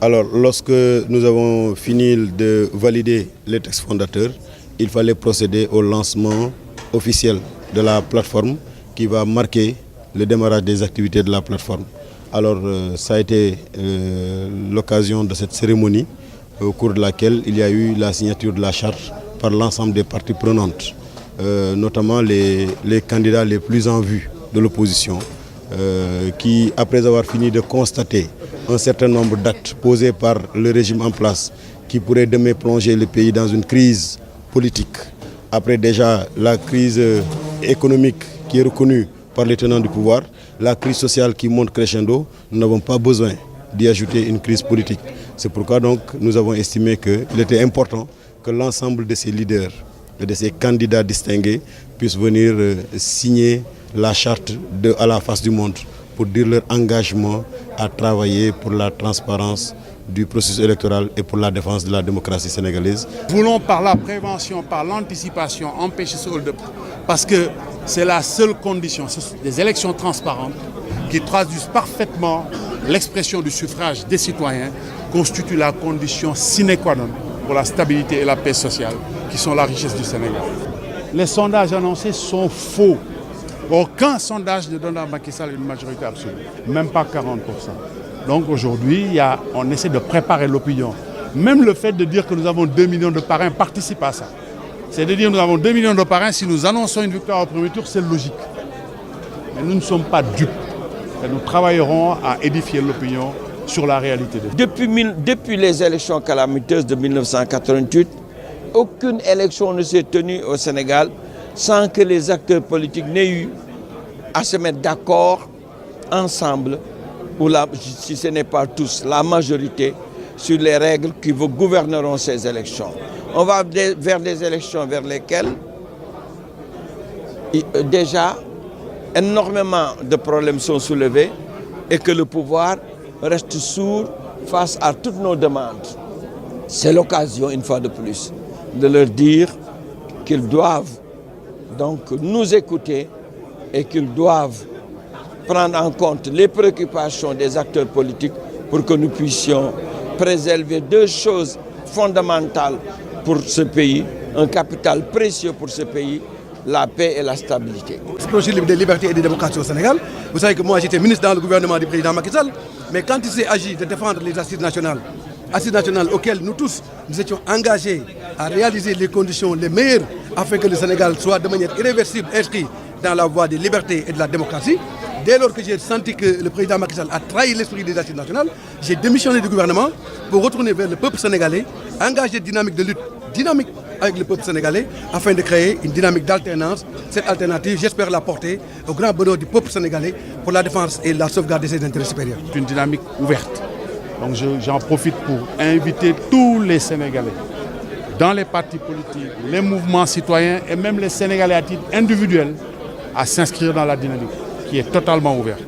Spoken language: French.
Alors, lorsque nous avons fini de valider les textes fondateurs, il fallait procéder au lancement officiel de la plateforme qui va marquer le démarrage des activités de la plateforme. Alors, ça a été l'occasion de cette cérémonie au cours de laquelle il y a eu la signature de la charte par l'ensemble des parties prenantes, notamment les candidats les plus en vue de l'opposition, qui, après avoir fini de constater un certain nombre d'actes posés par le régime en place, qui pourraient demain plonger le pays dans une crise politique, après déjà la crise économique qui est reconnue par les tenants du pouvoir, la crise sociale qui monte crescendo, nous n'avons pas besoin d'y ajouter une crise politique. C'est pourquoi donc nous avons estimé qu'il était important que l'ensemble de ces leaders et de ces candidats distingués puissent venir signer la charte à la face du monde pour dire leur engagement à travailler pour la transparence du processus électoral et pour la défense de la démocratie sénégalaise. Nous voulons par la prévention, par l'anticipation, empêcher ce hold-up parce que c'est la seule condition, des élections transparentes qui traduisent parfaitement l'expression du suffrage des citoyens, constitue la condition sine qua non pour la stabilité et la paix sociale qui sont la richesse du Sénégal. Les sondages annoncés sont faux. Aucun sondage ne donne à Macky Sall une majorité absolue, même pas 40%. Donc aujourd'hui, on essaie de préparer l'opinion. Même le fait de dire que nous avons 2 millions de parrains participe à ça. C'est de dire que nous avons 2 millions de parrains, si nous annonçons une victoire au premier tour, c'est logique. Mais nous ne sommes pas dupes. Et nous travaillerons à édifier l'opinion sur la réalité. Depuis les élections calamiteuses de 1988, aucune élection ne s'est tenue au Sénégal sans que les acteurs politiques n'aient eu à se mettre d'accord ensemble, ou si ce n'est pas tous, la majorité, sur les règles qui gouverneront ces élections. On va vers des élections vers lesquelles déjà énormément de problèmes sont soulevés et que le pouvoir reste sourd face à toutes nos demandes. C'est l'occasion, une fois de plus, de leur dire qu'ils doivent donc nous écouter et qu'ils doivent prendre en compte les préoccupations des acteurs politiques pour que nous puissions préserver 2 choses fondamentales pour ce pays, un capital précieux pour ce pays, la paix et la stabilité. Ce projet de liberté et de démocratie au Sénégal, vous savez que moi j'étais ministre dans le gouvernement du président Macky Sall, mais quand il s'est agi de défendre les assises nationales auxquelles nous tous nous étions engagés à réaliser les conditions les meilleures afin que le Sénégal soit de manière irréversible inscrit dans la voie des libertés et de la démocratie. Dès lors que j'ai senti que le président Macky Sall a trahi l'esprit des assises nationales, j'ai démissionné du gouvernement pour retourner vers le peuple sénégalais, engager une dynamique de lutte dynamique avec le peuple sénégalais afin de créer une dynamique d'alternance. Cette alternative, j'espère la porter au grand bonheur du peuple sénégalais pour la défense et la sauvegarde de ses intérêts supérieurs. C'est une dynamique ouverte. Donc j'en profite pour inviter tous les Sénégalais, dans les partis politiques, les mouvements citoyens et même les Sénégalais à titre individuel, à s'inscrire dans la dynamique qui est totalement ouverte.